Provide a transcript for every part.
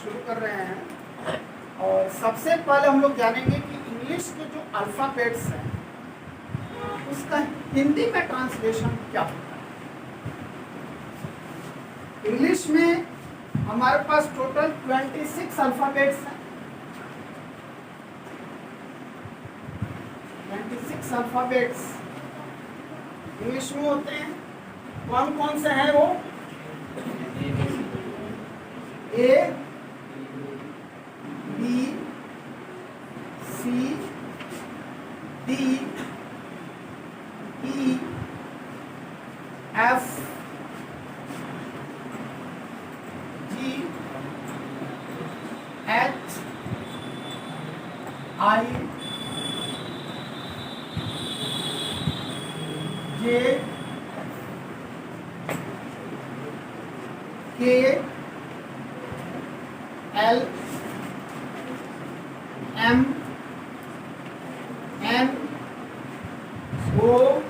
शुरू कर रहे हैं और सबसे पहले हम लोग जानेंगे कि इंग्लिश के जो अल्फ़ाबेट्स हैं उसका हिंदी में ट्रांसलेशन क्या होता है। इंग्लिश में हमारे पास टोटल 26 अल्फ़ाबेट्स हैं। 26 अल्फ़ाबेट्स इंग्लिश में होते हैं। कौन कौन से हैं वो? A, B, C, D, E, F, G, H, I, J, K, L, M, N, O,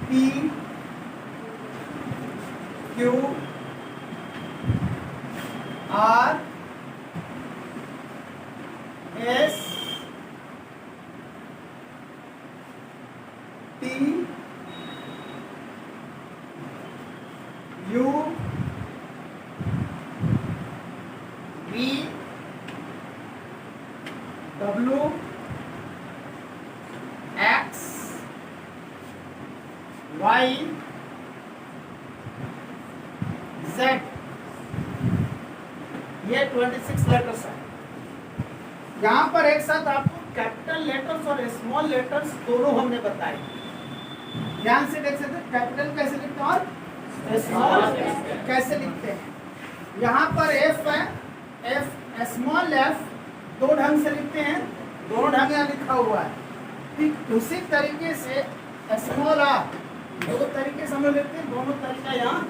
P, Q, R, S, T, U, V, W, X, Y, Z। ये 26 लेटर्स हैं। यहाँ पर एक साथ आपको कैपिटल लेटर्स और स्मॉल लेटर्स दोनों हमने बताए। ध्यान से देख सकते हैं कैपिटल कैसे लिखते हैं और स्मॉल कैसे लिखते हैं। यहाँ पर F है, F स्मॉल F दो ढंग से लिखते हैं, दोनों ढंग यहाँ लिखा हुआ है। ठीक उसी तरीके से स्मॉल R दो तरीके से हम लोग लिखते हैं, दोनों तरीका यहाँ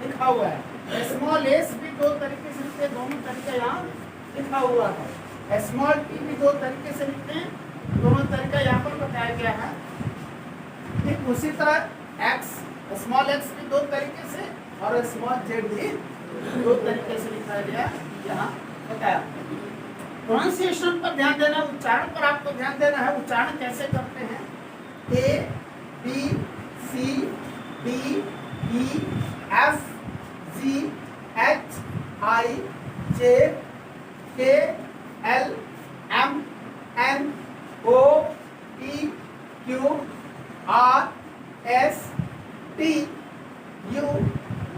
लिखा हुआ है। स्मॉल S भी दो तरीके से लिखते हैं, दोनों तरीका यहाँ लिखा हुआ है। स्मॉल T भी दो तरीके से लिखते हैं, दोनों तरीका यहाँ पर बताया गया है। ठीक उसी तरह X स्मॉल x भी दो तरीके से और स्मॉल z भी दो तरीके से लिखा गया यहाँ बताया। प्रोनाउंसिएशन पर ध्यान देना, उच्चारण पर आपको ध्यान देना है। उच्चारण कैसे करते हैं? A, B, C, D, E, F, G, H, I, J, K, L, M, N, O, P, Q, R, S, T, U,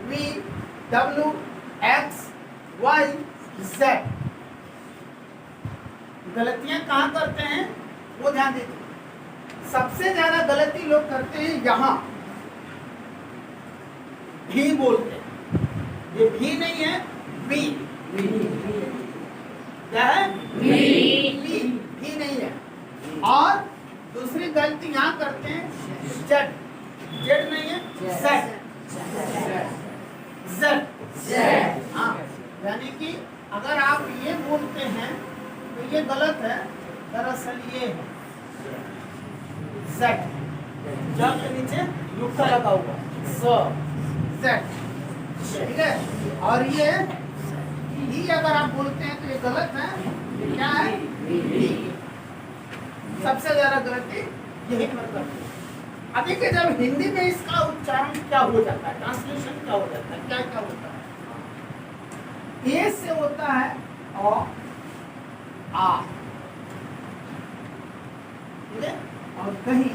V, W, X, Y, Z। गलतियां कहाँ करते हैं वो ध्यान दीजिए। सबसे ज्यादा गलती लोग करते हैं यहाँ भी बोलते हैं। ये भी नहीं है, बी। क्या है? भी नहीं है। और दूसरी गलती यहाँ करते हैं जेड। जेड नहीं है, जेड। जेड। हाँ, यानी कि अगर आप ये बोलते हैं तो ये गलत है। दरअसल ये है जेड। जब के नीचे युक्ता लगा हुआ जेड। ठीक है। और ये अगर आप बोलते हैं तो ये गलत है। क्या है? सबसे ज्यादा गलती यही पर करते हैं। अभी के जब हिंदी में इसका उच्चारण क्या हो जाता है, ट्रांसलेशन क्या हो जाता है, क्या क्या होता है? ए से होता है अ, आ। ठीक है। और कहीं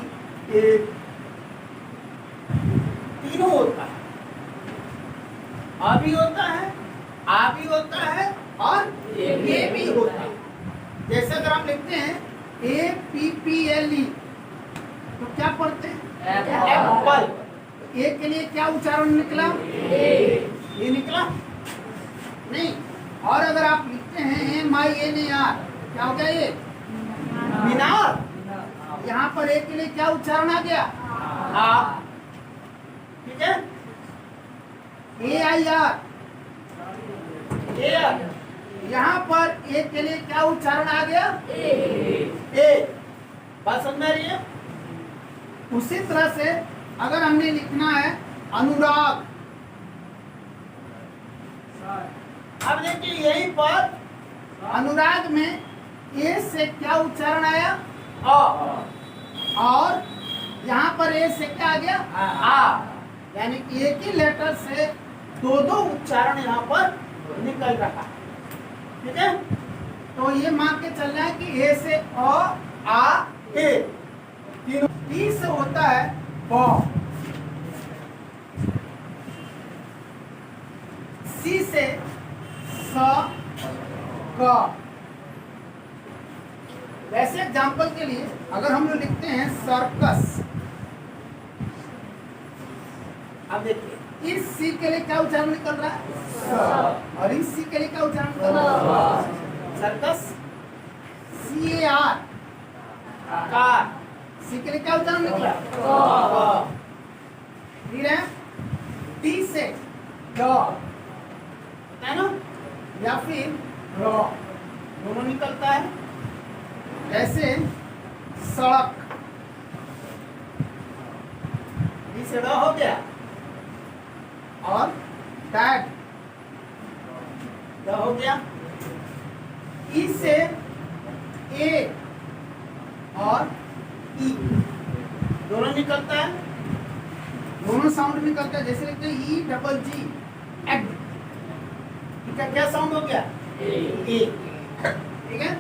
एक तीनों होता है। आ भी होता है, आ भी होता है और ये भी होता है। जैसे अगर हम लिखते हैं APPLE तो क्या पढ़ते हैं? एप्पल। ए के लिए क्या उच्चारण निकला? ये निकला नहीं। और अगर आप लिखते हैं MINAR क्या हो गया? ये मीनार। यहाँ पर ए के लिए क्या उच्चारण आ गया? आ। ठीक है। AIR यहाँ पर ए के लिए क्या उच्चारण आ गया? ए। बात समझ में आ रही है? उसी तरह से अगर हमने लिखना है अनुराग अब देखिए यहीं पर अनुराग में ए से क्या उच्चारण आया? अ। और यहाँ पर ए से क्या आ गया? आ। यानी कि एक ही लेटर से दो दो उच्चारण यहाँ पर निकल रहा है। ठीक है, तो ये मान के चल रहा है कि ए से अ, आ, ए तीनों। टी से होता है ब। सी से स, क। वैसे एग्जाम्पल के लिए अगर हम लोग लिखते हैं सर्कस, अब देखिए इस सी के लिए क्या उच्चारण निकल रहा है? स। और इस सी के लिए क्या उच्चारण निकल रहा है? सर्कस। CAR, car. सी के लिए क्या उच्चारण निकला? ठीक है। टी से ड है ना, या फिर र, दोनों निकलता है। जैसे सड़क, डी से ड हो गया, और डैड ड हो गया। ई से ए और ई दोनों निकलता है, दोनों साउंड निकलता है। जैसे लिखते हैं ई डबल जी, एग, इसका क्या साउंड हो गया? ए। ठीक है,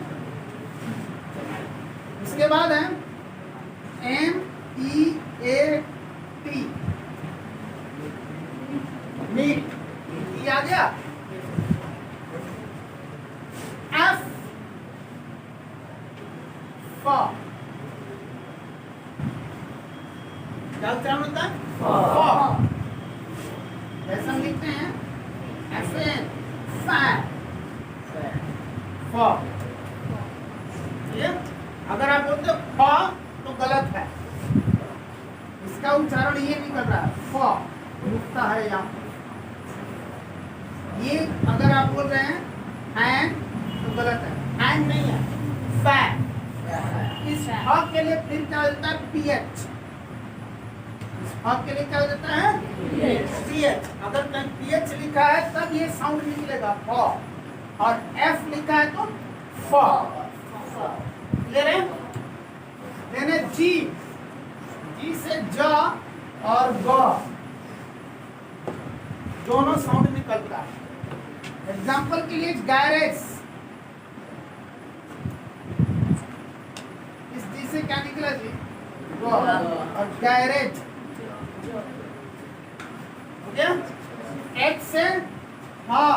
इसके बाद है MEAT, मीट, ई आ गया। F, क्या उच्चारण होता है? जैसे हम लिखते हैं FN, फैन, अगर आप बोलते हो फ तो गलत है, इसका उच्चारण ये निकल रहा है फ, रुकता है यहाँ। ये अगर आप बोल रहे हैं फैन तो गलत है, फैन नहीं है, फैन। इस फ के लिए फिर क्या होता है? PH। इस फ के लिए क्या हो जाता है? PH। अगर कहीं PH लिखा है तब ये साउंड निकलेगा फ, और F लिखा है तो फ। क्लियर है? देने जी, जी से ज और ग, दोनों साउंड निकलता है। एग्जाम्पल के लिए गैरेज, इस जी से क्या निकला जी? ग, और गैरेज हो गया। H से हा,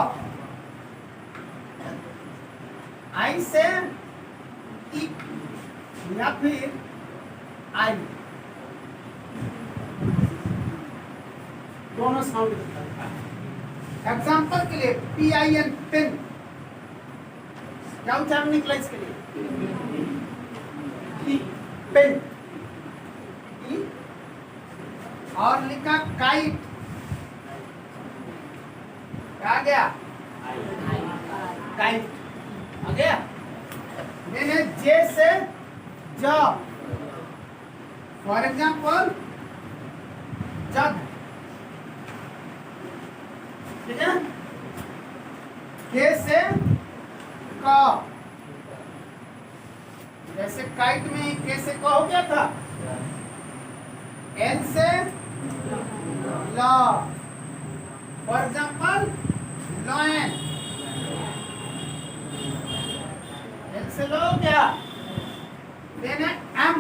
आई से ई, या फिर आई, दोनों साउंड निकलता है। एग्जाम्पल के लिए PIN, पिन, क्या उच्चारण निकला इसके लिए? पेन। और लिखा काइट, क्या आ गया? काइट आ गया। मैंने जे से ज, फॉर एग्जाम्पल जग, ठीक है। के से क, जैसे काइट में के से क हो गया था। एल से ला, फॉर एग्जाम्पल लॉयन, एल से लो हो गया। देन है एम,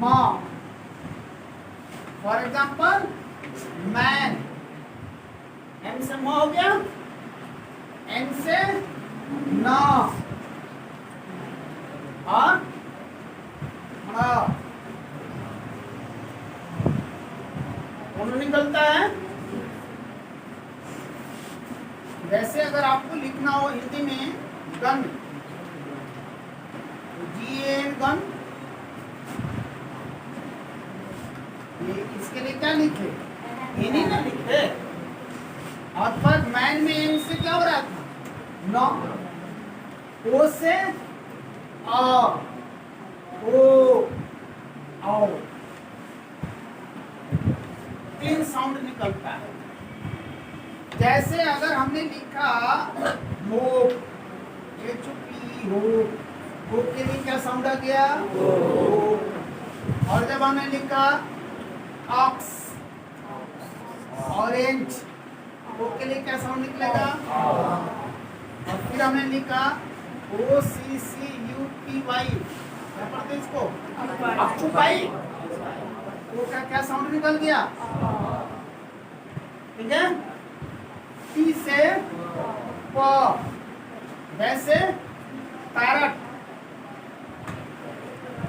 मा, फॉर एग्जाम्पल मैन, एम से मा हो गया। एन से ना, और दोनों निकलता है। वैसे अगर आपको लिखना हो हिंदी में गन, GAN गन, ये इसके लिए क्या लिखे? इन्हीं ना लिखे। और पर मैन में एम से क्या हो रहा था? नो, ओ से आ, ओ, आओ, तीन साउंड निकलता है। जैसे अगर हमने लिखा होप, HOP होप, होप के लिए क्या साउंड आ गया? और जब हमने लिखा ऑक्स, ऑरेंज, होप के लिए क्या साउंड निकलेगा? और फिर हमने लिखा OCCUPY, क्या पढ़ते हैं इसको? ऑक्यूपाई, वो क्या साउंड निकल गया? ठीक है। टी से प, वैसे पैरट,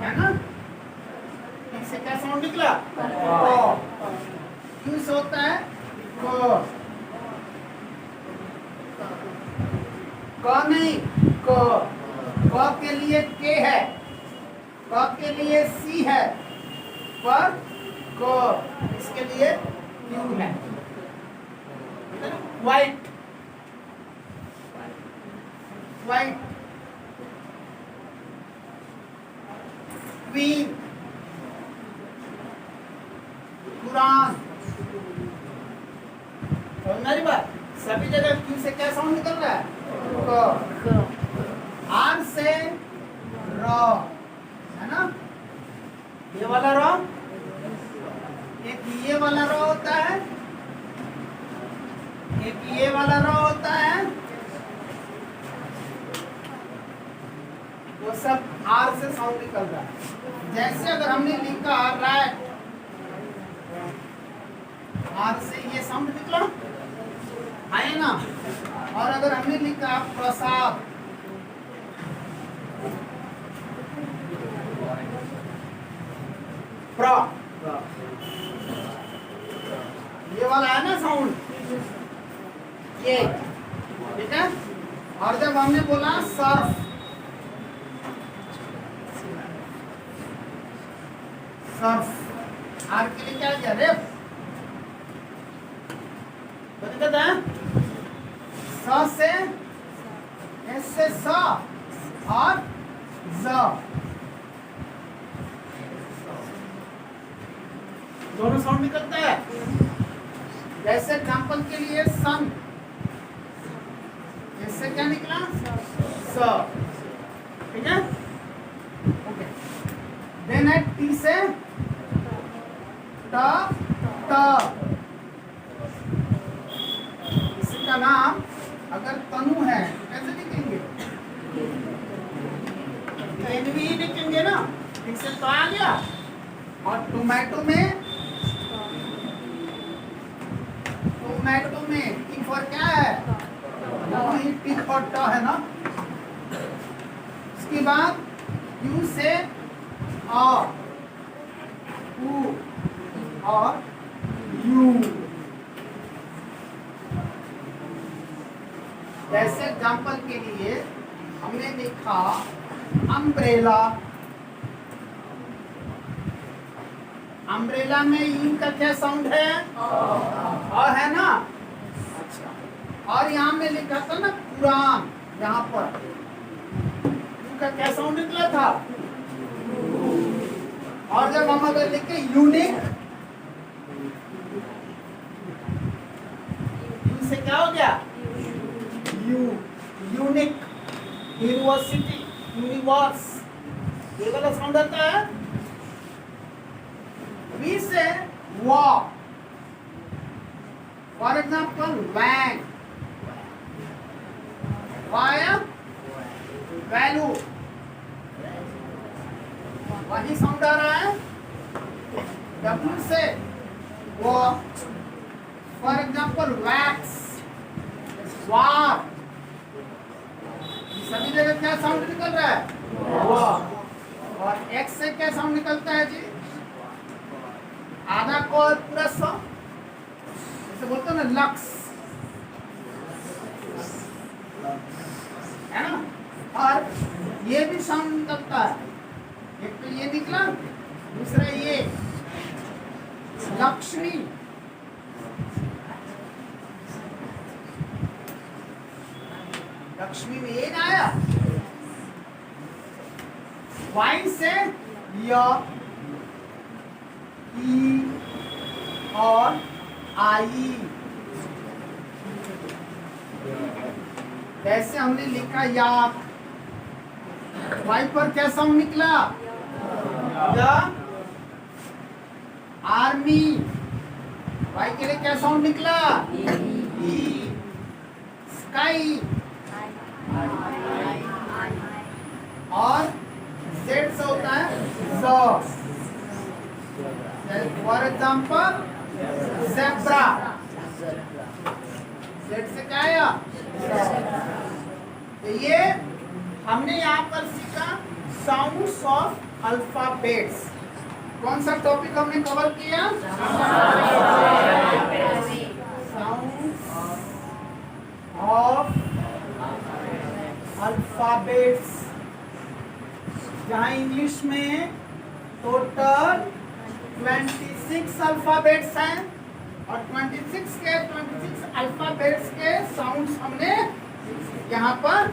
है ना? टी से क्या साउंड निकला? क्यू से होता है क, क नहीं क के लिए के है, क के लिए सी है, पर क इसके लिए क्यू है। White, white, queen, Quran. समझ बात? सभी जगह क्यू से क्या साउंड निकल रहा है? क। आर से र, है ना? ये वाला र, एक ये वाला र होता है, एक ये वाला र होता है, वो सब आर से साउंड निकल रहा है। जैसे अगर हमने लिखा रैट, आर से ये साउंड निकला, आए ना? और अगर हमने लिखा प्रसाद, प्र, ये वाला है ना साउंड, ये, ठीक है। और जब हमने बोला सर्फ, सर्फ, आर के लिए क्या किया? रेफ, बता है? स से, एस से स और ज, दोनों साउंड निकलता है। जैसे एग्जाम्पल के लिए सन, इससे क्या निकला? स, ठीक है। ओके, देन है टी से ट, ट, इसका नाम अगर तनु है कैसे लिखेंगे? एनवी लिखेंगे ना, ठीक से तो आ गया। और टोमेटो में, टोमेटो में टी फॉर क्या है? वही टी फॉर ट है ना। उसके बाद यू से आ, उ और यू। जैसे एग्जाम्पल के लिए हमने लिखा अम्ब्रेला, अम्ब्रेला में यू का क्या साउंड है? और है ना? अच्छा, और यहाँ में लिखा था ना कुरान, यहाँ पर यू का क्या साउंड निकला था? और जब हम अगर लिखे यूनिक, यू से क्या हो गया? यू, यूनिक, यूनिवर्सिटी, यूनिवर्स, ये वाला साउंड आता है। वी से Waugh, for example when, via value, वही साउंड आ रहा है। डब्ल्यू से वॉच, फॉर एग्जाम्पल वैक्स, वार, सभी जगह क्या साउंड निकल रहा है? और एक्स से क्या साउंड निकलता है जी? आधा को पूरा सौ, जैसे बोलते हैं ना लक्स, है ना? और ये भी साउंड निकलता है, एक तो ये निकला, दूसरा ये लक्ष्मी, लक्ष्मी में ये ना आया। वाइन से य, ई और आई, जैसे हमने लिखा याक, वाई पर क्या साउंड निकला? या। आर्मी, वाई के लिए क्या साउंड निकला? ई। स्काई, और जेड से होता है ज़। फॉर एग्जाम्पल ज़ेब्रा, जेड से क्या आया? तो ये हमने यहाँ पर सीखा साउंड्स ऑफ अल्फाबेट्स। कौन सा टॉपिक हमने कवर किया? साउंड्स ऑफ अल्फाबेट्स, जहाँ इंग्लिश में टोटल 26 अल्फाबेट्स हैं और 26 अल्फाबेट्स के साउंड्स हमने यहाँ पर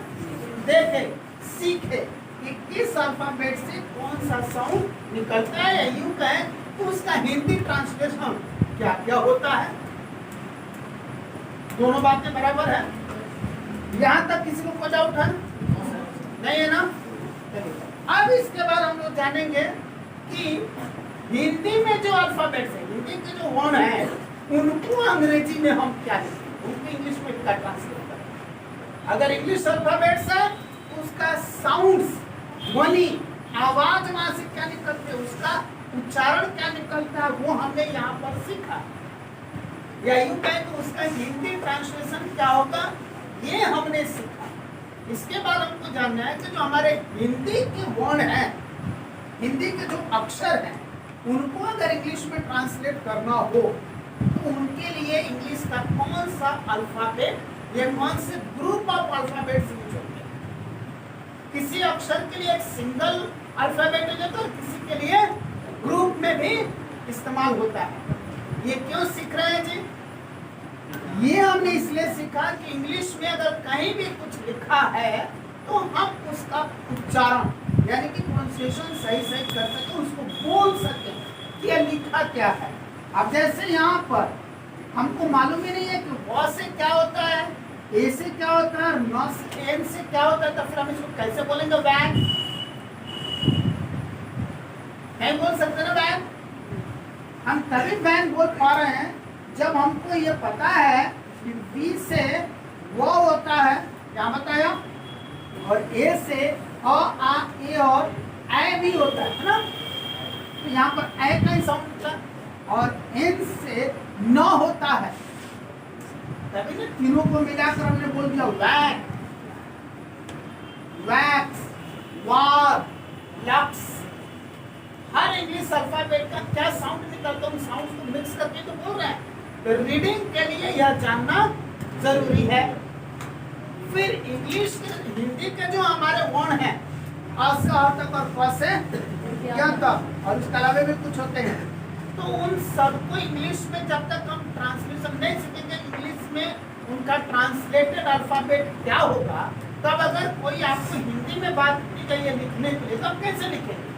देखे, सीखे कि किस अल्फाबेट से कौन सा साउंड निकलता है, या यूं कहें तो उसका हिंदी ट्रांसलेशन क्या क्या होता है। दोनों बातें बराबर है? यहाँ तक किसी को कोई डाउट है? नहीं है ना? अब इसके बाद हम लोग जानेंगे कि हिंदी में जो अल्फाबेट्स है, हिंदी के जो वर्ण है, उनको अंग्रेजी में हम क्या लिखते हैं, उनको इंग्लिश में क्या ट्रांसलेट करें। अगर इंग्लिश अल्फाबेट्स है तो उसका साउंड्स, ध्वनि, आवाज वहां से क्या निकलते है, उसका उच्चारण क्या निकलता है, वो हमने यहाँ पर सीखा। या यूं कहें तो उसका हिंदी ट्रांसलेशन क्या होगा, ये हमने सीखा। इसके बाद हमको जानना है कि जो हमारे हिंदी के वर्ण हैं, हिंदी के जो अक्षर हैं, उनको अगर इंग्लिश में ट्रांसलेट करना हो तो उनके लिए इंग्लिश का कौन सा अल्फाबेट या कौन से ग्रुप ऑफ अल्फाबेट्स यूज होते हैं। किसी अक्षर के लिए एक सिंगल अल्फाबेट हो जाता है, किसी के लिए ग्रुप में भी इस्तेमाल होता है। ये क्यों सीख रहे हैं जी? ये हमने इसलिए सीखा कि इंग्लिश में अगर कहीं भी कुछ लिखा है तो हम उसका उच्चारण यानी कि प्रोनाउंसिएशन सही सही कर सके, उसको बोल सके कि यह लिखा क्या है। अब जैसे यहाँ पर हमको मालूम ही नहीं है कि व से क्या होता है, ए से क्या होता है, न से एन से क्या होता है, तो फिर हम इसको कैसे बोलेंगे? वैन नहीं बोल सकते ना वैन। हम तभी वैन बोल पा रहे हैं जब हमको ये पता है कि बी से वो होता है, क्या बताया, और ए से अ आ ए और ए भी होता है ना। तो यहाँ पर ए का ही साउंड होता है, और एन से न होता है, तभी ना तीनों को मिलाकर हमने बोल दिया वैक, वैक्स, वार, लक्स। हर इंग्लिश अल्फाबेट का क्या साउंड निकलता है, उन साउंड को मिक्स करके तो बोल रहे हैं। तो रीडिंग के लिए यह जानना जरूरी है। फिर इंग्लिश के, हिंदी के जो हमारे वर्ण हैं, अ से अ तक और क से क्या तक, और इसके अलावा भी कुछ होते हैं, तो उन सबको इंग्लिश में जब तक हम ट्रांसलेशन नहीं सीखेंगे, इंग्लिश में उनका ट्रांसलेटेड अल्फाबेट क्या होगा, तब अगर कोई आपको हिंदी में बात की गई है लिखने के लिए, तो आप कैसे लिखेंगे?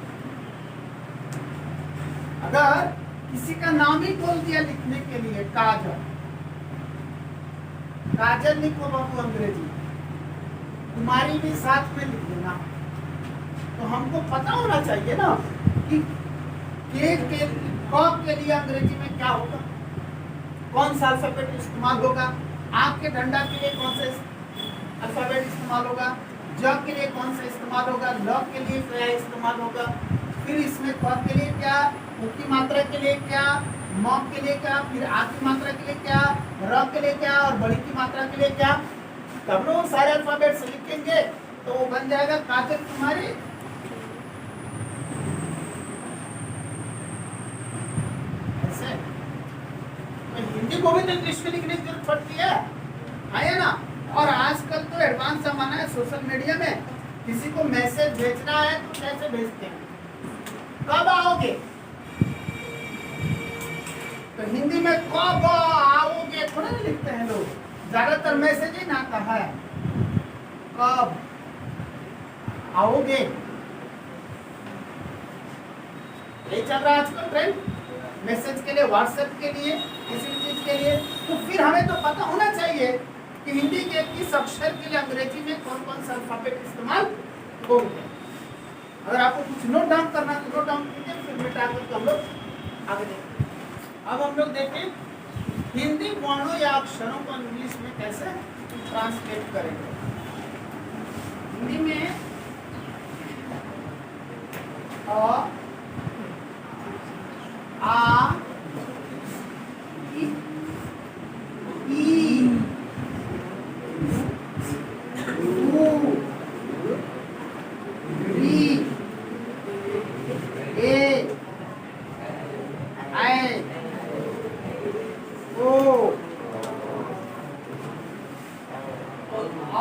अगर किसी का नाम ही बोल दिया लिखने के लिए, काजल, काजल लिखो बाबू अंग्रेजी, कुमारी भी साथ में लिख देना। तो हमको पता होना चाहिए ना कि क के लिए अंग्रेजी में क्या होगा, कौन सा अल्फाबेट इस्तेमाल होगा, आग के डंडा के लिए कौन सा अल्फाबेट इस्तेमाल होगा, ज के लिए कौन सा इस्तेमाल होगा, ल के लिए क्या इस्तेमाल होगा, फिर इसमें क के लिए क्या, उ की मात्रा के लिए क्या, म के लिए क्या, फिर आ की मात्रा के लिए क्या, र के लिए क्या, और बड़ी की मात्रा के लिए क्या। तब लोग सारे अल्फाबेट से लिखेंगे तो वो बन जाएगा काजल कुमारी। ऐसे तो हिंदी को भी तो इंग्लिश में लिखने की जरूरत पड़ती है ना। और आजकल तो एडवांस जमाना है, सोशल मीडिया में किसी को मैसेज भेजना है तो कैसे भेजते हैं, कब आओगे, तो हिंदी में कब आओगे थोड़ा नहीं लिखते हैं लोग, ज्यादातर मैसेज ही ना आता है कब आओगे। ये चल रहा है आजकल ट्रेंड, मैसेज के लिए, व्हाट्सएप के लिए, किसी भी चीज के लिए। तो फिर हमें तो पता होना चाहिए कि हिंदी के किस अक्षर के लिए अंग्रेजी में कौन कौन सा अल्फाबेट इस्तेमाल होंगे। अगर आपको कुछ नोट डाउन करना तो नोट डाउन कीजिए, फिर मिटा कर हम लोग आगे देखें। अब हम लोग देखें हिंदी वर्णों या अक्षरों को इंग्लिश में कैसे ट्रांसलेट करेंगे। हिंदी में अ, आ, इ, उ, री, ए, ऐ, ओ, औ,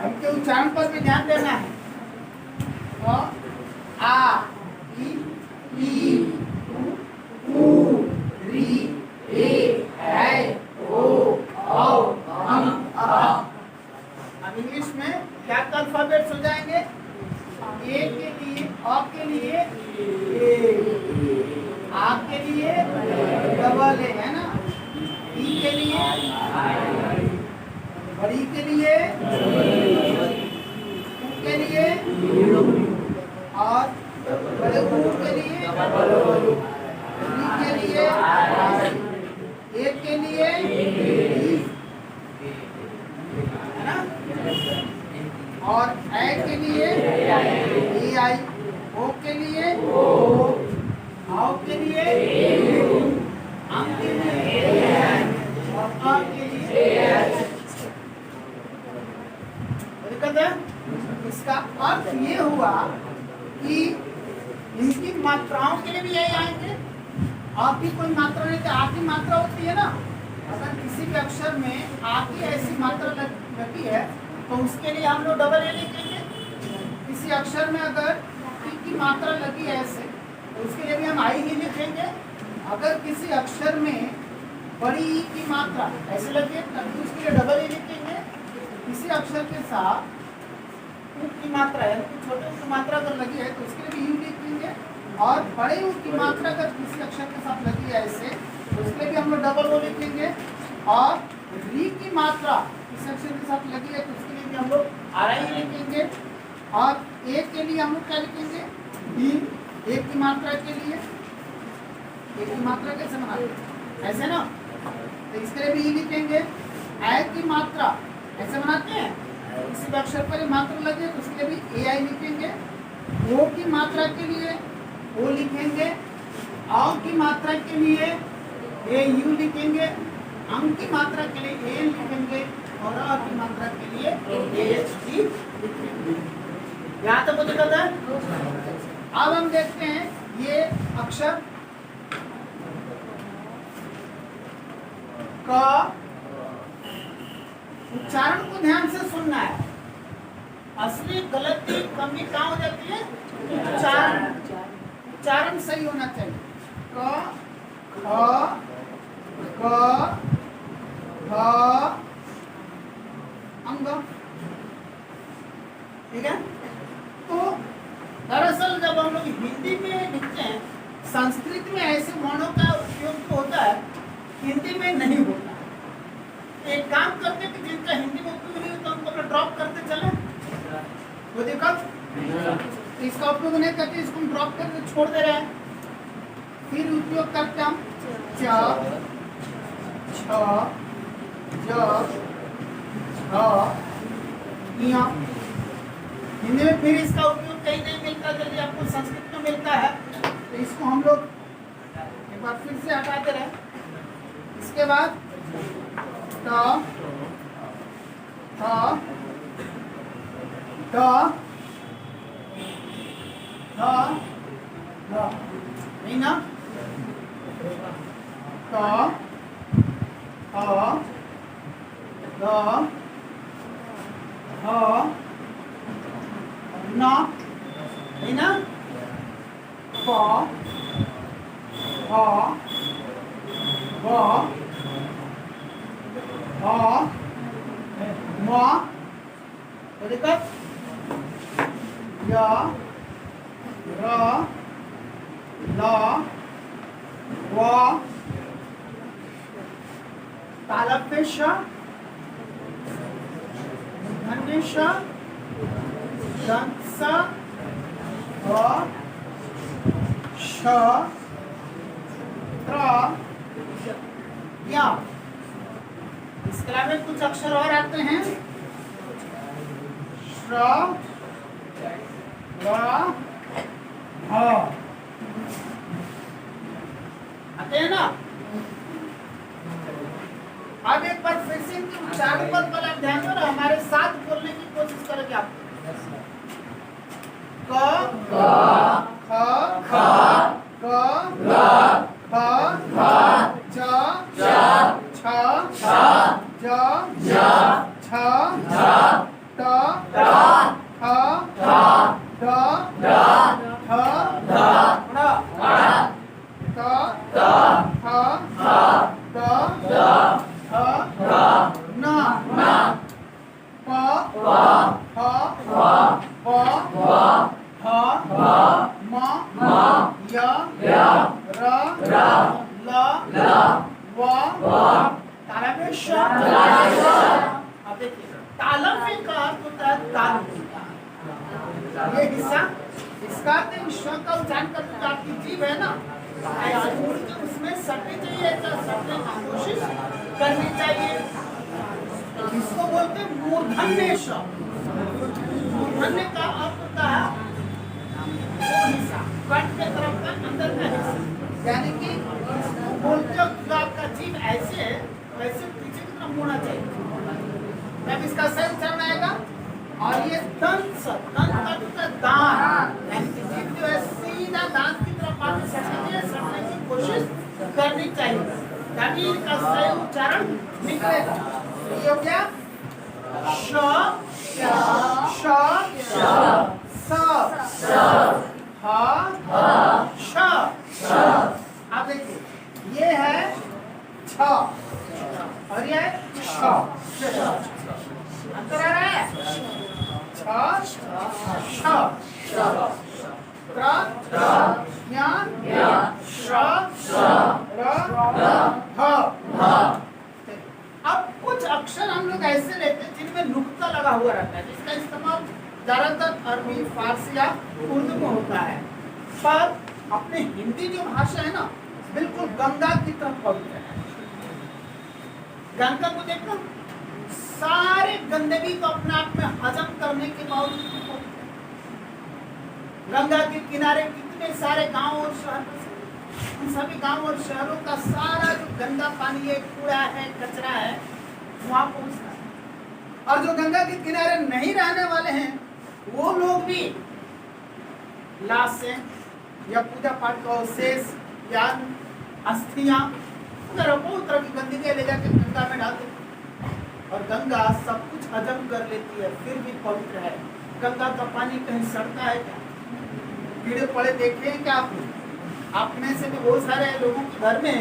इनके उच्चारण पर भी ध्यान देना है। आ, इ, उ, री, ए, ऐ, ओ, औ, अब इंग्लिश में क्या अल्फाबेट्स हो जाएंगे। ए के लिए, अ के लिए ए, आ के लिए डबल ए है ना, ई के लिए, और ई के लिए, उ के लिए, और बड़े ऊ के लिए, ई के लिए, ए के लिए, है ना, और ऐ के लिए ए आई, ओ के लिए ओ, औ के लिए आम के लिए और आ के लिए। दिक्कत है। इसका अर्थ ये हुआ कि इनकी मात्राओं के लिए भी यही आएंगे। आ की कोई मात्रा नहीं तो आ की मात्रा होती है ना, अगर किसी भी अक्षर में आ की ऐसी मात्रा लगी है तो उसके लिए हम लोग डबल ए लिखेंगे। किसी अक्षर में अगर ई की मात्रा लगी है ऐसे तो उसके लिए भी हम आई ही लिखेंगे। अगर किसी अक्षर में बड़ी ई की मात्रा ऐसे लगी है तब उसके लिए डबल ए लिखेंगे। किसी अक्षर के साथ ऊ की मात्रा है, छोटे ऊ की मात्रा अगर लगी है तो उसके लिए भी यू लिखेंगे। और बड़े ऊ की मात्रा अगर किसी अक्षर के साथ लगी है ऐसे तो उसके लिए भी हम लोग डबल ओ लिखेंगे। और री की मात्रा किसी अक्षर के साथ लगी है तो उसके लिए भी हम लोग आर आई लिखेंगे। और ए के लिए हम लोग क्या लिखेंगे, डी। ए की मात्रा के लिए, ए की मात्रा कैसे बनाते हैं ऐसे ना, तो इसके लिए भी ई लिखेंगे। ऐ की मात्रा ऐसे बनाते हैं, किसी भी अक्षर पर मात्रा लगे तो उसके लिए भी ए आई लिखेंगे। ओ की मात्रा के लिए ओ लिखेंगे। औ की मात्रा के लिए ए यू लिखेंगे। अंक की मात्रा के लिए ए लिखेंगे और अ की मात्रा के लिए ए एच टी लिखेंगे। यहाँ तक दिक्कत है। अब हम देखते हैं ये अक्षर का उच्चारण को ध्यान से सुनना है। असली गलती कमी कहाँ हो जाती है, उच्चारण। उच्चारण सही होना चाहिए। क, ख, ग, घ, अंग। ठीक है। तो दरअसल जब हम लोग हिंदी में लिखते हैं, संस्कृत में ऐसे वर्णों का उपयोग होता है, हिंदी में नहीं होता। एक काम करते कि जिनका हिंदी में उपयोग नहीं होता उनको अपना ड्रॉप करते चले, वो दिक्कत। इसका उपयोग नहीं करते, इसको हम ड्रॉप करके छोड़ दे रहे हैं। फिर उपयोग करते हम च, छ, ज, झ, ञ। हिंदी में फिर इसका उपयोग कहीं नहीं मिलता, जल्दी आपको संस्कृत में मिलता है, तो इसको हम लोग एक बार फिर से हटाते रहे। इसके बाद ट, ठ, ड, ध, ध, नहीं ना, क, ख, ग, ह, न, नहीं ना, प, ह, ब, ह, म, तो दिक्कत, य, र, ल, व तालव्य श मूर्धन्य श दंत स व श त्र य। इसके अलावा कुछ अक्षर और आते हैं, श्र व ह आते हैं ना। अब एक बार फिर से इनके उच्चारण पर पहले आप ध्यान दो, हमारे साथ बोलने की कोशिश करेंगे आप। क ख ख ग ग ख ख च च छ छ ज ज छ छ ट ट ठ ठ ड ड ठ ध ढ ट ट ठ ठ ड ड ठ ध न न प प फ फ व व ह ह म म य य र र ल ल व व तालव्य श। अब देखिए तालव्य का अर्थ होता है ताल, ये हिस्सा, इसका अर्थ ईश्वर का उच्चारण करते जो आपकी जीभ है ना, ऐसे मुड़ के उसमें सटनी चाहिए, ऐसा सटने की कोशिश करनी चाहिए। इसको बोलते हैं मूर्धन्य श। मूर्धन्य का अर्थ होता है वो हिस्सा, कंठ के तरफ का अंदर का हिस्सा, यानी कि बोलते वक्त जो आपका जीभ ऐसे है वैसे पीछे की तरफ मुड़ना चाहिए, तब इसका सही उच्चारण आएगा। और ये दंत स, दंत का होता है दांत, यानी कि जीभ जो है सीधा दांत की तरफ आगे सटने की कोशिश करनी चाहिए, तभी इसका सही उच्चारण निकलेगा। ये हो गया श श श स स ह श। अब देखिए ये है छ और ये है श, अंतर आ रहा है। छ श त्र य श र ह। अब कुछ अक्षर हम लोग ऐसे लेते हैं जिनमें नुक्ता लगा हुआ रहता है, जिसका इस्तेमाल ज्यादातर अरबी, फारसी या उर्दू में होता है, पर अपने हिंदी जो भाषा है ना बिल्कुल गंगा की तरफ पवित्र है। गंगा को देखना, सारे गंदगी को अपने आप में हजम करने के बावजूद गंगा के किनारे कितने सारे गांव और शहर, उन सभी गांव और शहरों का सारा जो गंदा पानी है, कूड़ा है, कचरा है, वहां पहुंचता है। और जो गंगा के किनारे नहीं रहने वाले हैं वो लोग भी लाश से या पूजा पाठ का अवशेष या अस्थियां बहुत तरह की गंदगी ले जाकर गंगा में डाल देते, और गंगा सब कुछ हजम कर लेती है, फिर भी पवित्र है। गंगा का पानी कहीं सड़ता है क्या? कीड़े पड़े देखे हैं क्या आपने? आप में से भी बहुत सारे लोगों के घर में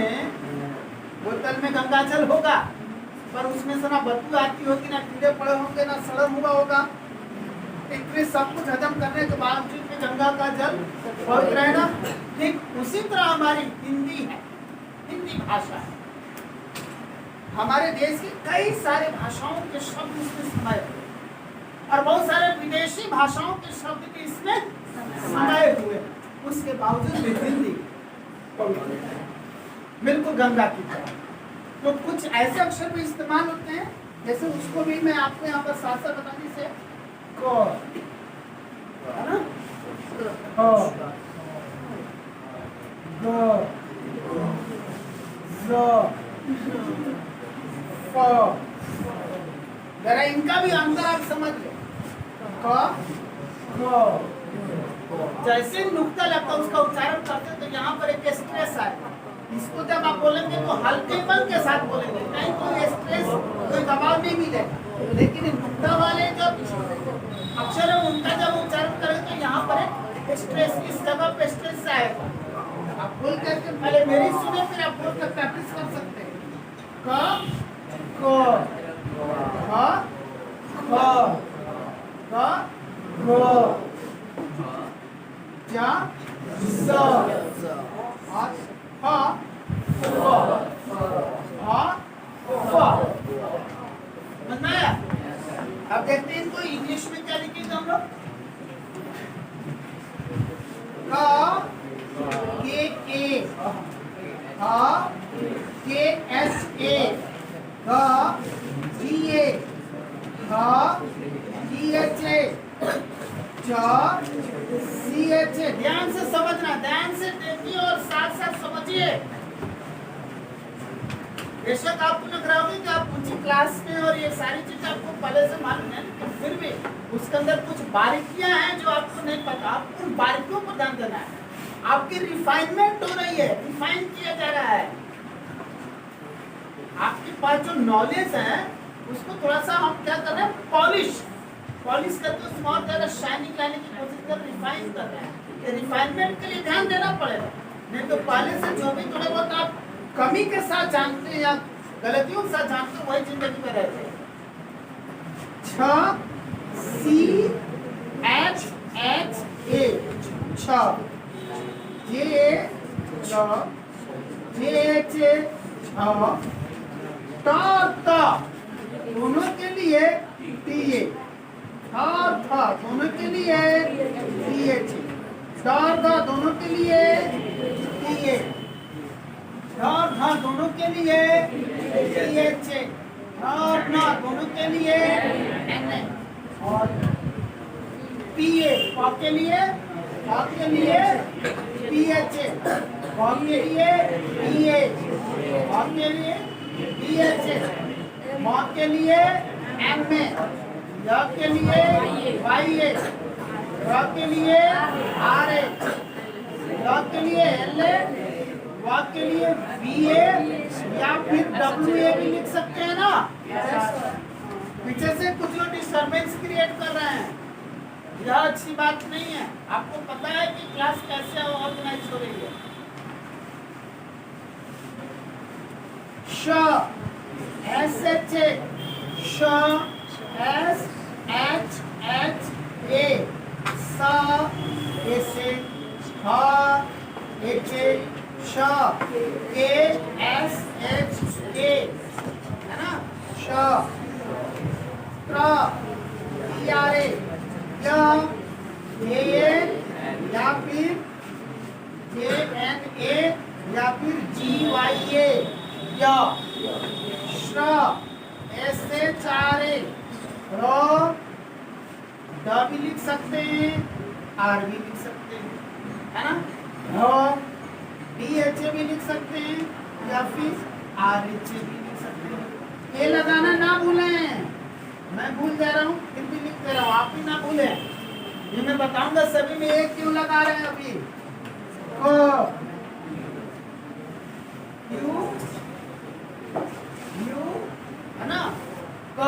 बोतल में गंगा जल होगा, पर उसमें से ना बदबू आती होगी, ना कीड़े पड़े होंगे, ना सड़न हुआ होगा। इतने सब कुछ हजम करने के बावजूद भी गंगा का जल पवित्र है ना। ठीक उसी तरह हमारी हिंदी है, हिंदी भाषा है। हमारे देश की कई सारे भाषाओं के शब्द इसमें समाये हुए, और बहुत सारे विदेशी भाषाओं के शब्द भी इसमें समाये हुए, उसके बावजूद भी हिंदी बिल्कुल गंगा की तरह। तो कुछ ऐसे अक्षर भी इस्तेमाल होते हैं, जैसे उसको भी मैं आपको यहाँ पर साथ साथ बताने से क, है ना, ख, ग, ज़, फ। जरा इनका भी अंतर आप समझ लो। क, ख, जैसे नुक्ता लगता है उसका उच्चारण करते तो यहाँ पर एक स्ट्रेस आएगा। इसको जब आप बोलेंगे तो हल्केपन के साथ बोलेंगे, नहीं कोई स्ट्रेस, कोई दबाव नहीं मिलेगा। लेकिन नुक्ता वाले जब अक्षर है उनका जब उच्चारण करें तो यहाँ पर एक स्ट्रेस, इस जगह पे स्ट्रेस आएगा। आप बोल करके पहले मेरी सुने, फिर आप बोल कर प्रैक्टिस कर सकते हैं। क, ख, ख, ग, घ, ज, स, और ह, अब देखते हैं इनको इंग्लिश में क्या लिखेंगे हम लोग। क K A K S A G A G H A C H A. ध्यान से समझना, ध्यान से देखिए और साथ साथ समझिए। बेशक आपको लग रहा होगा कि आप ऊंची क्लास में और ये सारी चीजें आपको पहले से मालूम है, लेकिन फिर भी उसके अंदर कुछ बारीकियां हैं जो आपको नहीं पता। आपको उन बारीकियों पर ध्यान देना है। आपकी रिफाइनमेंट हो रही है, रिफाइन किया जा रहा है। आपके पास जो नॉलेज है उसको थोड़ा सा हम क्या कर रहे हैं, पॉलिश करके उसमें और ज्यादा शाइनिंग लाने की कोशिश कर, रिफाइन कर रहे हैं। ये रिफाइनमेंट के लिए ध्यान देना पड़ेगा, नहीं तो पहले से जो भी थोड़े बहुत आप कमी के साथ जानते हैं या गलतियों के साथ जानते हैं वही जिंदगी में रहते हैं। C H H A J H A दोनों के लिए टी ए दोनों के लिए टी एच दोनों के लिए टी ए दोनों के लिए टी एच ए दोनों के लिए एन ए और पी ए के लिए पी एच ए के लिए पी ए के लिए पी एच ए के लिए एम ए के लिए वाई ए के लिए आर ए के लिए एल ए के लिए बी ए या फिर डब्ल्यू ए भी लिख सकते हैं ना। पीछे से कुछ लोग डिस्टर्बेंस क्रिएट कर रहे हैं, यह अच्छी बात नहीं है। आपको पता है कि क्लास कैसे ऑर्गेनाइज हो रही है। S H A S H H A H A K S H A है ना। या फिर जे एन ए या फिर G Y A S H R A ड भी लिख सकते हैं, आर भी लिख सकते हैं, है ना। डी एच ए भी लिख सकते हैं या फिर आर एच ए भी लिख सकते हैं। ए लगाना ना भूलें, मैं भूल जा रहा हूँ फिर भी लिख दे रहा हूँ, आप भी ना भूलें। ये मैं बताऊंगा सभी में एक क्यों लगा रहे हैं अभी। क्यू है ना। तो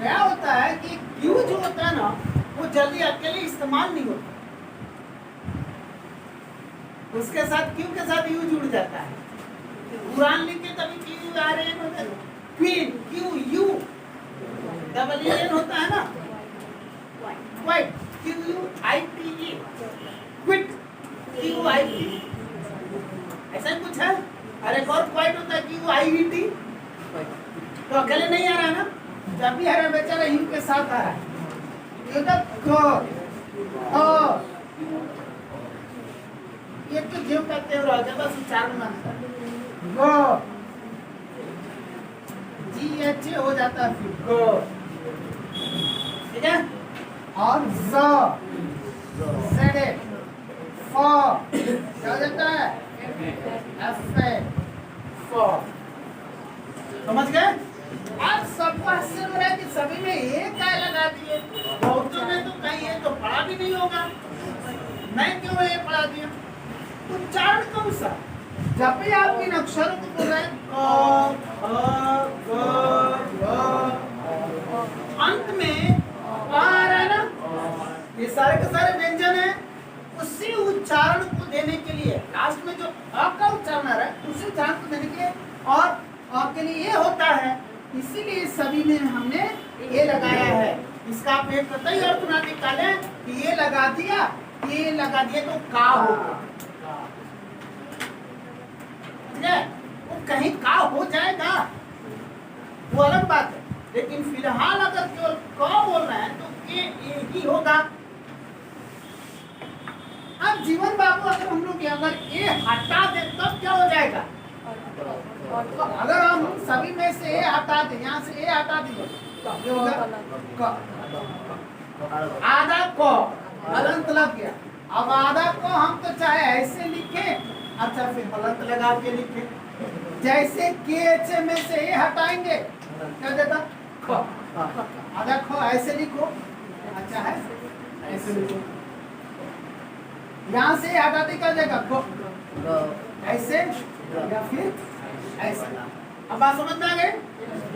क्या होता है कि क्यू जो होता है ना वो जल्दी अकेले इस्तेमाल नहीं होता, उसके साथ क्यू के साथ यू जुड़ जाता है। कुरान लिख के तभी क्यू आ रहे हैं, queen Q U double N होता है ना। Quite Q U I T E, quit Q I T, ऐसा कुछ है। अरे और क्वाइट होता है क्यू आई वी टी। तो अकेले नहीं आ रहा है ना, जब भी आ रहा है बेचारा यू के साथ आ रहा है। ये ये तो जीव कहते हो राजा, बस उच्चारण मानता है। गो जी एच ए हो जाता है फिर गो, ठीक है। और जेड ए क्या हो जाता है, एफ ए समझ गए। आज सबको आश्चर्य हो रहा है कि सभी में ये क्या लगा दिए, बहुतों ने तो कहीं ये तो पढ़ा भी नहीं होगा, मैं क्यों ये पढ़ा दिया। उच्चारण कौन सा, जब भी आप इन अक्षरों को बोल रहे हैं अंत में आ रहा है ना, ये सारे के सारे व्यंजन है, उसी उच्चारण को देने के लिए लास्ट में जो आपका उच्चारण आ रहा है उसी उच्चारण को देने के लिए और आपके लिए ये होता है, इसीलिए सभी में हमने ये लगाया है। इसका आप एक कतई अर्थ ना निकाले कि ये लगा दिया तो का होगा, वो कहीं का हो जाएगा वो अलग बात है, लेकिन फिलहाल अगर केवल क बोल रहे हैं तो ए ही होगा। अब जीवन बाबू अगर हम लोग अगर ए हटा दें तब क्या हो जाएगा? तो अगर हम सभी में से ए हटा दें, यहाँ से ए हटा दें तो ये होगा क, आधा क हलंत लग गया। अब आधा को हम तो चाहे ऐसे लिखें, अच्छा फिर हलंत लगा के लिखें। जैसे के में से ए हटाएंगे क्या देता? ख। आधा ख ऐसे लिखो, अच्छा है ऐसे लिखो। यहाँ से हटाते क्या जाएगा? ख ऐसे या फिर ऐसे। अब बात समझ में आ गई?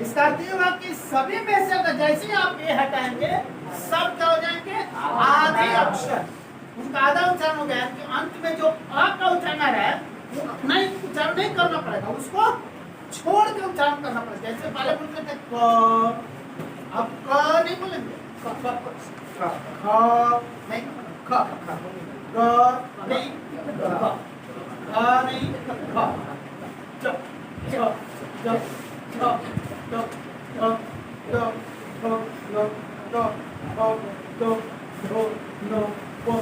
इसका अर्थ ये हुआ कि सभी में से अगर जैसे ही आप ए हटाएंगे सब क्या हो जाएंगे? आधे अक्षर, उसका आधा उच्चारण हो गया कि अंत में जो अ का उच्चारण है वो नहीं उच्चारण नहीं करना पड़ेगा, उसको छोड़ के उच्चारण करना पड़ेगा। जैसे पहले बोलते थे क, अब क नहीं बोलेंगे, ख नहीं, ख ग नहीं, ख नहीं, ख च च च च च च च च लो लो ओ दो दो नो ओ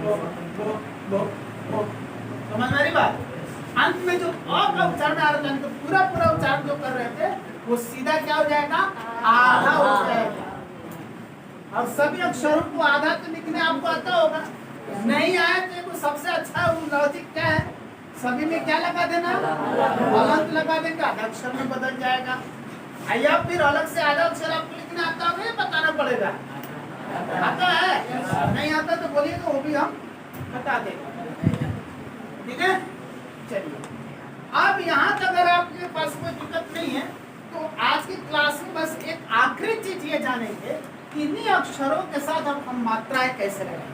लो लो लो ओ। समझ में आ रही बात? अंत में जो अ का उच्चारण आ रहा है तो पूरा उच्चारण जो कर रहे थे वो सीधा क्या हो जाएगा? आधा हो जाएगा। अब सभी अक्षरों को आधा तो लिखने आपको आता होगा, नहीं आया तो सबसे अच्छा लॉजिक क्या है? सभी में क्या लगा देना? हलंत लगा देंगे, आधा अक्षर में बदल जाएगा। या फिर अलग से आधा अक्षर आपको लिखना आता होगा या बताना पड़ेगा? आता है? नहीं आता तो बोलिए तो वो भी हम बता देंगे। ठीक है, चलिए अब यहाँ तक अगर आपके पास कोई दिक्कत नहीं है तो आज की क्लास में बस एक आखिरी चीज ये जानेंगे कि इन्हीं अक्षरों के साथ अब हम मात्राएं कैसे लगाएंगे।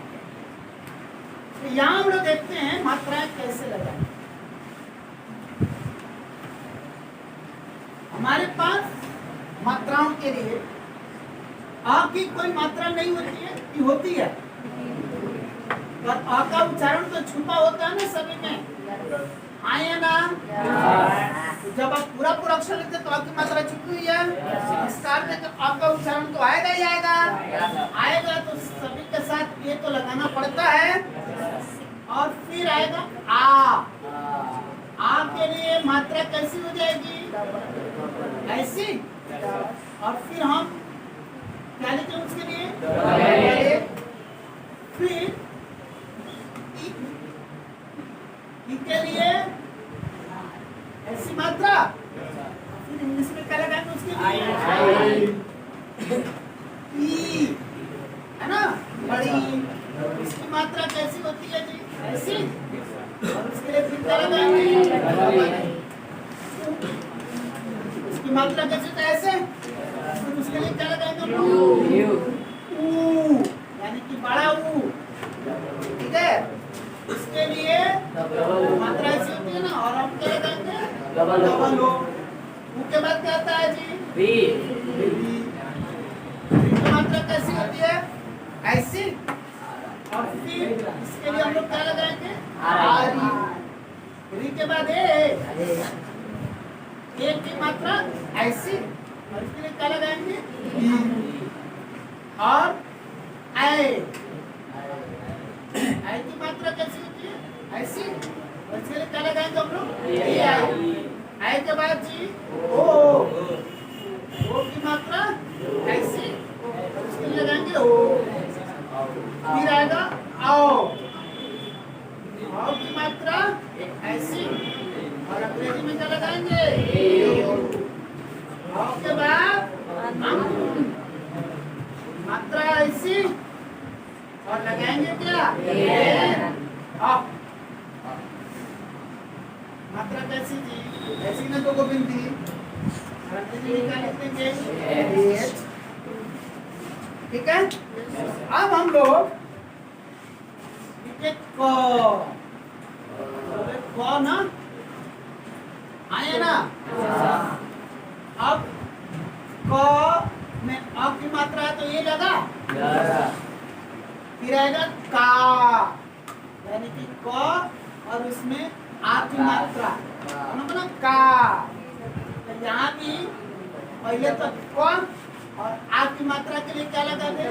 तो यहाँ हम लोग देखते हैं मात्राएं कैसे लगाएंगे। हमारे पास मात्राओं के लिए आ की कोई मात्रा नहीं होती है कि होती है? पर आ का उच्चारण तो छुपा होता है ना सभी में, आए ना? तो जब आप पूरा अक्षर लिखते तो आ की मात्रा छुपी हुई है, इसका अर्थ है कि आ का उच्चारण तो आएगा ही आएगा। आएगा तो सभी के साथ ये तो लगाना पड़ता है। और फिर आएगा आ के लिए मात्रा कैसी हो जाएगी? ऐसी। और फिर हम क्या लिखें उसके लिए? फिर के लिए ऐसी मात्रा, फिर इंग्लिश में क्या लगाएंगे उसके लिए? ई, है ना? बड़ी। इसकी मात्रा कैसी होती है जी? ऐसी। और उसके लिए फिर क्या लगाएंगे? इसकी मात्रा कैसे? तो ऐसे। फिर उसके लिए क्या लगाएंगे? ऊ, यानी कि बड़ा ऊ। ठीक है, इसके लिए मात्रा ऐसी होती है ना, और हम क्या लगाएंगे? Double O. उसके बाद क्या आता है जी? बी। की मात्रा कैसी होती है? ऐसी। और फिर इसके लिए हम लोग क्या लगाएंगे? आरी। के बाद ए की मात्रा ऐसी, और इसके लिए क्या लगाएंगे? और ऐ की मात्रा कैसी होती है? ऐसी। और इसके लिए क्या लगाएंगे हम लोग? आई के बाद जी ओ की मात्रा ऐसी, और इसके लिए लगाएंगे ओ। फिर आएगा आओ की मात्रा ऐसी, और अंग्रेजी में क्या लगाएंगे? आओ के बाद मात्रा ऐसी, और लगाएंगे क्या? मात्रा कैसी थी? ऐसी ना तो गोविंद थी, अंग्रेजी में क्या लिख देंगे? ठीक है। अब हम लोग क ना आए ना? अब क में अ की मात्रा है तो ये लगा, फिर आएगा का, यानी कि क और उसमें आ की मात्रा मतलब का। तो यहाँ भी पहले तो क क्या लगा दे?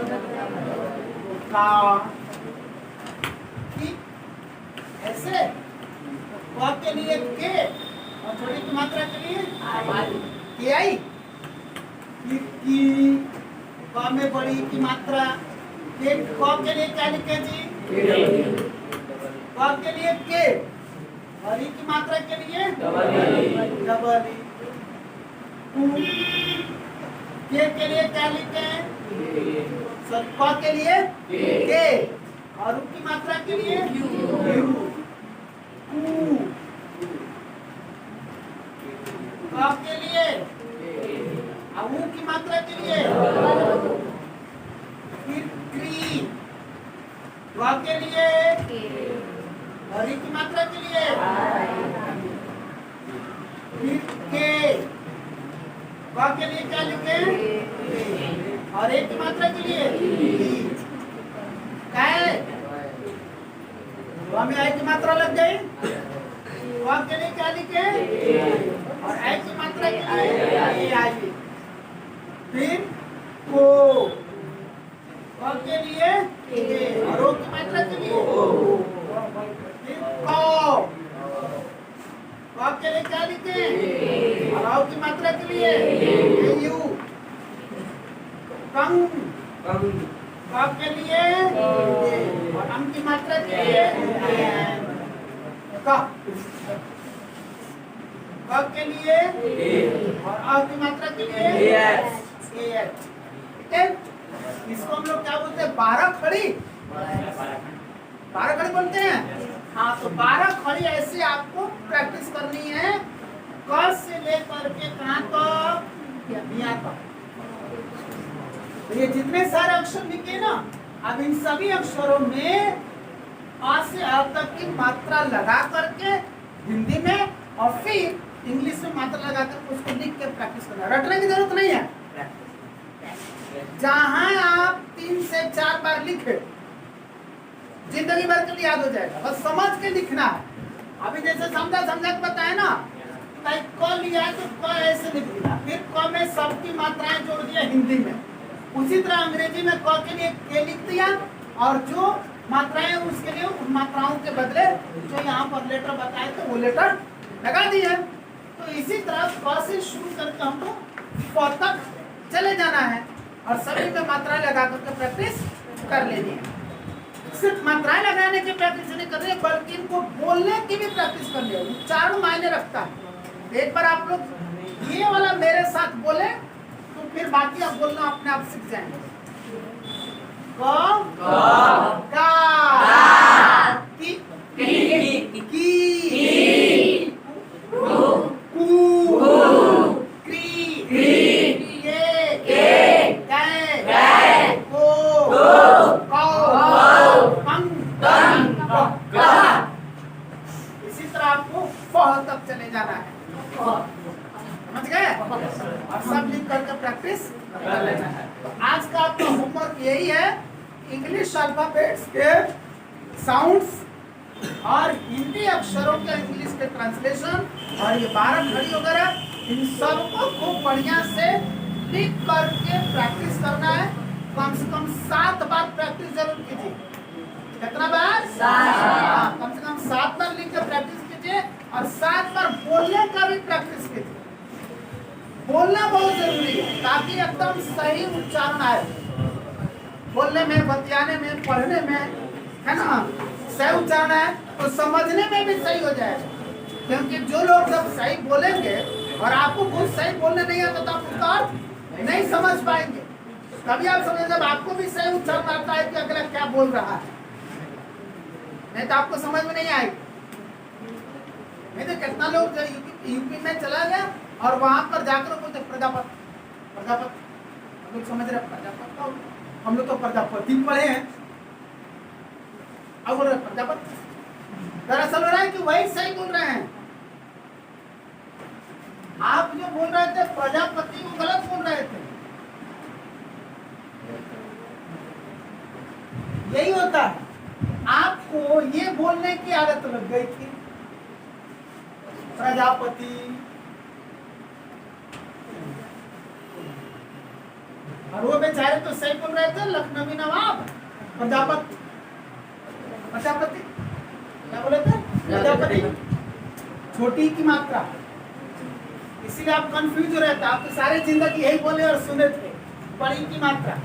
का। ठीक, ऐसे क के लिए के और छोटी की मात्रा के लिए के आई। फिर की, क में बड़ी की मात्रा, फिर क के लिए क्या लिखे जी? क के लिए के, और ई की मात्रा के लिए डबल ई। के लिए क्या लिखे हैं? सॉरी, क के लिए के, और उ की मात्रा के लिए यू। क के लिए और उ की मात्रा के लिए फिर क्री, क के लिए और ई की मात्रा के लिए फिर के, क के लिए क्या लिखे और एक की मात्रा के लिए क्या है? क में आई की मात्रा लग गई, क के लिए क्या लिखे और आई की मात्रा के लिए ए आई। फिर को, क के लिए के और ओ की मात्रा के लिए फिर क, क के लिए क्या लिखे और औ की मात्रा के लिए यू। कंग, क के लिए और अम की मात्रा के लिए क, क के लिए और औ की मात्रा के लिए एच। ठीक है, इसको हम लोग क्या बोलते हैं? 12 खड़ी। 12 खड़ी बोलते हैं। हाँ, तो 12 खड़ी ऐसे आपको प्रैक्टिस करनी है, क से लेकर के कहाँ तक? यहाँ तक। तो ये जितने सारे अक्षर लिखे ना, अब इन सभी अक्षरों में आ से अ तक की मात्रा लगा करके हिंदी में और फिर इंग्लिश में मात्रा लगा कर उसको लिख के प्रैक्टिस करना। रटने की जरूरत नहीं है। जहां आप 3 से 4 बार लिखे, जिंदगी भर के लिए याद हो जाएगा। बस समझ के लिखना है। अभी जैसे समझा के बताया ना, क लिया है तो क ऐसे लिख दिया, फिर क में सबकी मात्राएं जोड़ दिया हिंदी में। उसी तरह अंग्रेजी में क के लिए के लिख दिया और जो मात्राएं उसके लिए उन मात्राओं के बदले जो यहाँ पर लेटर बताए थे वो लेटर लगा दिए। तो इसी तरह क से शुरू करके हमको प तक चले जाना है और सभी में मात्राएं लगा करके प्रैक्टिस कर लेनी है। सिर्फ मात्राएं लगाने की प्रैक्टिस नहीं करनी है, बल्कि इनको बोलने की भी प्रैक्टिस करनी है। उच्चारण मायने रखता है। एक बार आप लोग ये वाला मेरे साथ बोले तो फिर बाकी आप बोलना अपने आप सीख जाएंगे। क, का, की, इसी तरह आपको फ तक चले जाना है। समझ गए? और सब लिख करके प्रैक्टिस कर लेना है। तो आज का आपका होमवर्क यही है, इंग्लिश अल्फाबेट्स के साउंड्स और हिंदी अक्षरों के इंग्लिश के ट्रांसलेशन और ये 12 खड़ी वगैरह, इन सबको खूब बढ़िया से लिख करके प्रैक्टिस करना है। कम से कम 7 बार प्रैक्टिस जरूर कीजिए। कितना बार? 7। कम से कम 7 बार लिख कर प्रैक्टिस कीजिए और 7 बार बोलने का भी प्रैक्टिस कीजिए। बोलना बहुत जरूरी है ताकि एकदम सही उच्चारण आए। बोलने में, बतियाने में, पढ़ने में, है ना, सही उच्चारण है तो समझने में भी सही हो जाएगा। क्योंकि जो लोग जब सही बोलेंगे और आपको कुछ सही बोलने नहीं आता तो आप उसका अर्थ नहीं समझ पाएंगे। तभी आप समझे जब आपको भी सही उच्चारण आता है कि अगला क्या बोल रहा है, नहीं तो आपको समझ में नहीं आएगी। नहीं तो कितना लोग यूपी में चला गया और वहां पर जाकर बोलते प्रजापति प्रजापति, हम लोग समझ रहे प्रजापति, हम लोग तो प्रजापति पढ़े हैं, अब बोल रहे प्रजापति। दरअसल हो रहा है कि वही सही बोल रहे हैं। आप जो बोल रहे थे प्रजापति को गलत बोल रहे थे। यही होता है, आपको ये बोलने की आदत लग गई थी प्रजापति, और वो बेचारे तो सही बोल रहे थे, लखनवी नवाब प्रजापति, प्रजापति क्या बोले थे, प्रजापति, छोटी की मात्रा, इसीलिए आप कंफ्यूज हो रहे थे। आप तो सारे जिंदगी यही बोले और सुने थे, बड़ी की मात्रा,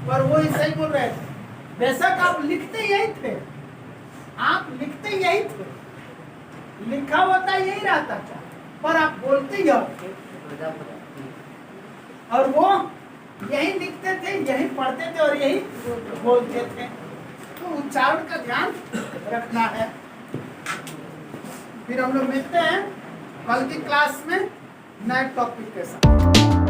पर वो ही सही बोल रहे थे। बेशक आप लिखते यही थे, आप लिखते यही थे, लिखा होता यही रहता था, पर आप बोलते यही थे, और वो यही लिखते थे, यही पढ़ते थे और यही बोलते थे। तो उच्चारण का ध्यान रखना है। फिर हम लोग मिलते हैं कल की क्लास में नए टॉपिक के साथ।